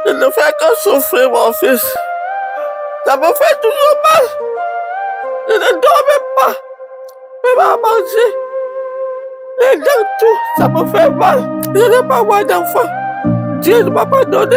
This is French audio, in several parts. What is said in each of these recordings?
Je ne fais que souffrir, mon fils. Ça me fait toujours mal. Je ne dors même pas. Même à manger. Les dents, tout, ça me fait mal. Je n'ai pas moi d'enfant. Dieu ne m'a pas donné.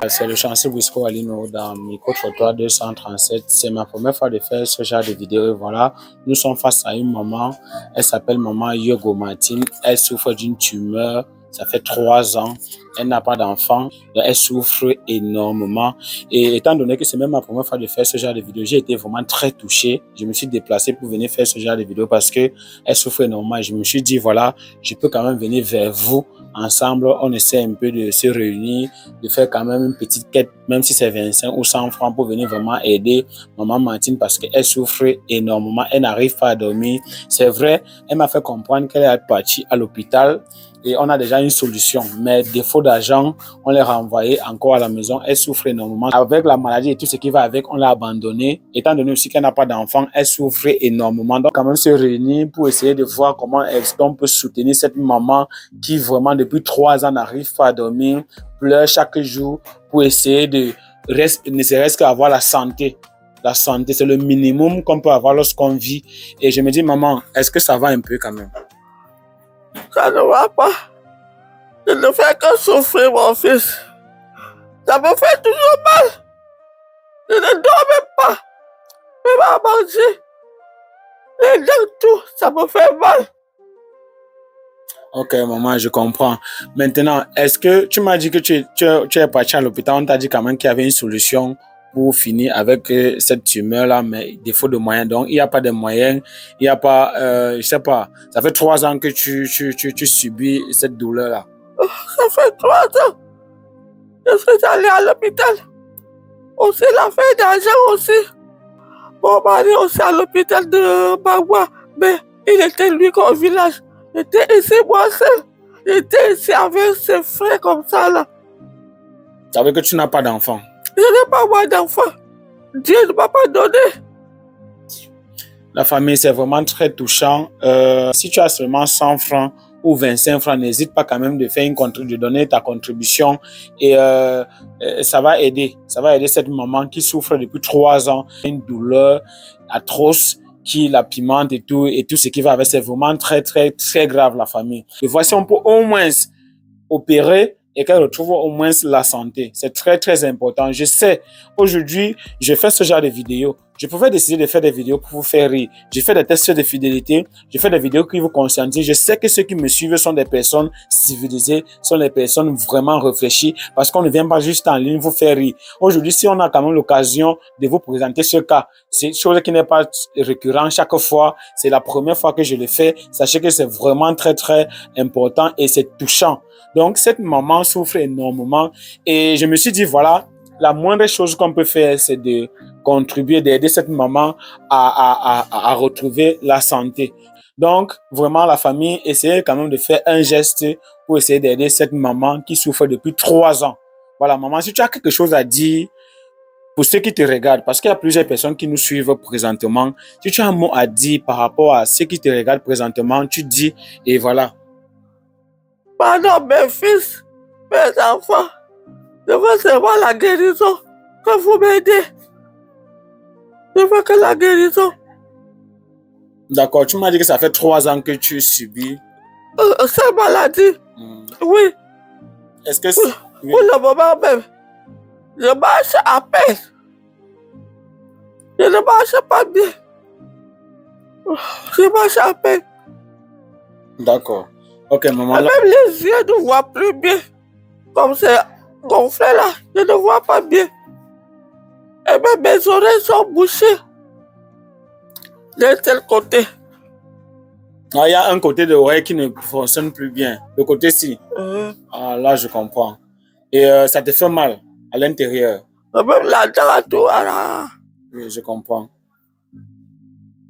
C'est le chanceux Bosco Alino dans Micro-Trottoir 237. C'est ma première fois de faire ce genre de vidéo. Et voilà, nous sommes face à une maman. Elle s'appelle maman Yogo Martin. Elle souffre d'une tumeur. Ça fait 3 ans. Elle n'a pas d'enfant. Elle souffre énormément. Et étant donné que c'est même ma première fois de faire ce genre de vidéo, j'ai été vraiment très touché. Je me suis déplacé pour venir faire ce genre de vidéo parce que elle souffre énormément. Je me suis dit, voilà, je peux quand même venir vers vous. Ensemble, on essaie un peu de se réunir, de faire quand même une petite quête, même si c'est 25 ou 100 francs pour venir vraiment aider maman Martine parce qu'elle souffre énormément. Elle n'arrive pas à dormir. C'est vrai, elle m'a fait comprendre qu'elle est partie à l'hôpital et on a déjà une solution. Mais défaut d'argent, on l'a renvoyée encore à la maison. Elle souffre énormément. Avec la maladie et tout ce qui va avec, on l'a abandonnée. Étant donné aussi qu'elle n'a pas d'enfant, elle souffre énormément. Donc, quand même se réunir pour essayer de voir comment est-ce qu'on peut soutenir cette maman qui vraiment depuis 3 ans n'arrive pas à dormir, pleure chaque jour pour essayer de ne serait-ce qu'avoir la santé. La santé, c'est le minimum qu'on peut avoir lorsqu'on vit. Et je me dis, maman, est-ce que ça va un peu quand même? Ça ne va pas. Je ne fais que souffrir, mon fils. Ça me fait toujours mal. Je ne dors même pas. Même à manger. Les dents, tout, ça me fait mal. Ok, maman, je comprends. Maintenant, est-ce que tu m'as dit que tu es parti à l'hôpital, on t'a dit quand même qu'il y avait une solution pour finir avec cette tumeur-là, mais défaut de moyens. Donc, il n'y a pas de moyens, il n'y a pas, je sais pas, ça fait 3 ans que tu subis cette douleur-là. Ça fait 3 ans. Je suis allé à l'hôpital. Aussi, la fin d'argent aussi. Mon mari aussi à l'hôpital de Bagua. Mais il était lui qu'au village. J'étais ici moi seul. J'étais ici avec ses frères comme ça là. Ça veut dire que tu n'as pas d'enfant. Je n'ai pas moi d'enfant. Dieu ne m'a pas donné. La famille, c'est vraiment très touchant. Si tu as seulement 100 francs ou 25 francs, n'hésite pas quand même de donner ta contribution et ça va aider. Ça va aider cette maman qui souffre depuis 3 ans, une douleur atroce qui la pimente et tout ce qui va avec. C'est vraiment très, très, très grave, la famille. Et voici, on peut au moins opérer et qu'elle retrouve au moins la santé. C'est très, très important. Je sais, aujourd'hui, je fais ce genre de vidéos. Je pouvais décider de faire des vidéos pour vous faire rire. Je fais des tests de fidélité. Je fais des vidéos qui vous conscientisent. Je sais que ceux qui me suivent sont des personnes civilisées, sont des personnes vraiment réfléchies parce qu'on ne vient pas juste en ligne vous faire rire. Aujourd'hui, si on a quand même l'occasion de vous présenter ce cas, c'est une chose qui n'est pas récurrente chaque fois. C'est la première fois que je le fais. Sachez que c'est vraiment très, très important et c'est touchant. Donc, cette maman souffre énormément et je me suis dit, voilà, la moindre chose qu'on peut faire, c'est de contribuer, d'aider cette maman à retrouver la santé. Donc, vraiment, la famille, essayez quand même de faire un geste pour essayer d'aider cette maman qui souffre depuis 3 ans. Voilà, maman, si tu as quelque chose à dire pour ceux qui te regardent, parce qu'il y a plusieurs personnes qui nous suivent présentement, si tu as un mot à dire par rapport à ceux qui te regardent présentement, tu dis, et voilà. Pardon, mes fils, mes enfants. Je veux seulement la guérison. Que vous m'aidez. Je veux que la guérison. D'accord, tu m'as dit que ça fait 3 ans que tu subis. Cette maladie. Oui. Est-ce que oui. Pour le moment même, je marche à peine. Je ne marche pas bien. Je marche à peine. D'accord. Ok, maman. Et même les yeux ne voient plus bien. Comme c'est gonflé là, je ne vois pas bien. Et même mes oreilles sont bouchées. D'un tel côté. Ah, il y a un côté de l'oreille qui ne fonctionne plus bien. Le côté-ci. Ah, là, je comprends. Et ça te fait mal à l'intérieur. Même la dent à tout. Là. Oui, je comprends.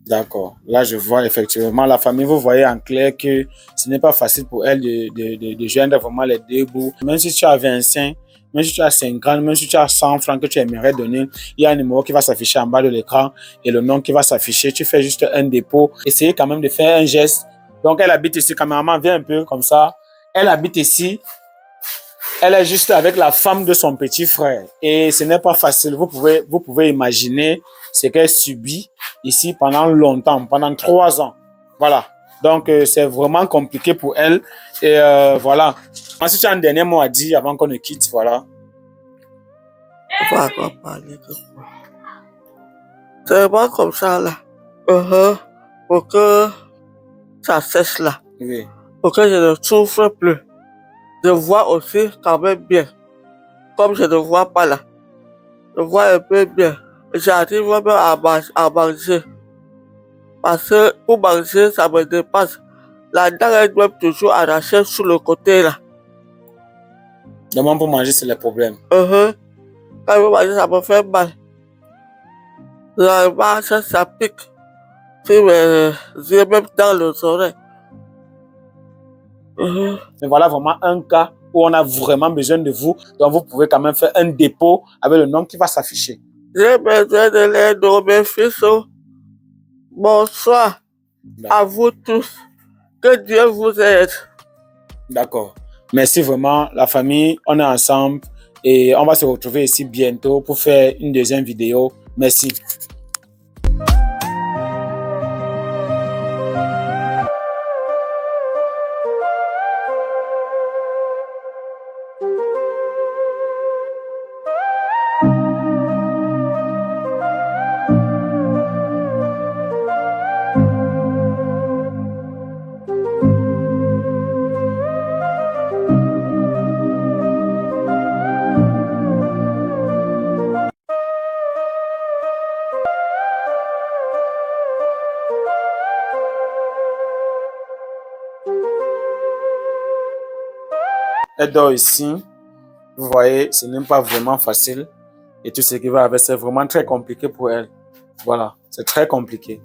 D'accord. Là, je vois effectivement la famille. Vous voyez en clair que ce n'est pas facile pour elle de joindre vraiment les deux bouts. Même si tu as 25, même si tu as 50, même si tu as 100 francs que tu aimerais donner, il y a un numéro qui va s'afficher en bas de l'écran et le nom qui va s'afficher. Tu fais juste un dépôt. Essayez quand même de faire un geste. Donc, elle habite ici. Cameraman, viens un peu comme ça. Elle habite ici. Elle est juste avec la femme de son petit frère. Et ce n'est pas facile. Vous pouvez imaginer ce qu'elle subit ici pendant longtemps, pendant 3 ans. Voilà. Donc, c'est vraiment compliqué pour elle. Et voilà. Ensuite, tu as un dernier mot à dire avant qu'on ne quitte. Voilà. On va pas parler de quoi. C'est pas comme ça, là. Pour que ça cesse, là. Oui. Pour que je ne souffre plus. Je vois aussi quand même bien. Comme je ne vois pas là. Je vois un peu bien. J'arrive même à manger. Parce que pour manger, ça me dépasse. La dent est même toujours arrachée sur le côté là. Demande pour manger, c'est le problème. Quand je mange, ça me fait mal. Ça pique. Puis mes yeux, même dans les oreilles. Mais voilà vraiment un cas où on a vraiment besoin de vous. Donc, vous pouvez quand même faire un dépôt avec le nom qui va s'afficher. J'ai besoin de l'aide de mes fils. Bonsoir à vous tous. Que Dieu vous aide. D'accord. Merci vraiment, la famille. On est ensemble et on va se retrouver ici bientôt pour faire une deuxième vidéo. Merci. Elle dort ici. Vous voyez, ce n'est pas vraiment facile. Et tout ce qui va avec, c'est vraiment très compliqué pour elle. Voilà, c'est très compliqué.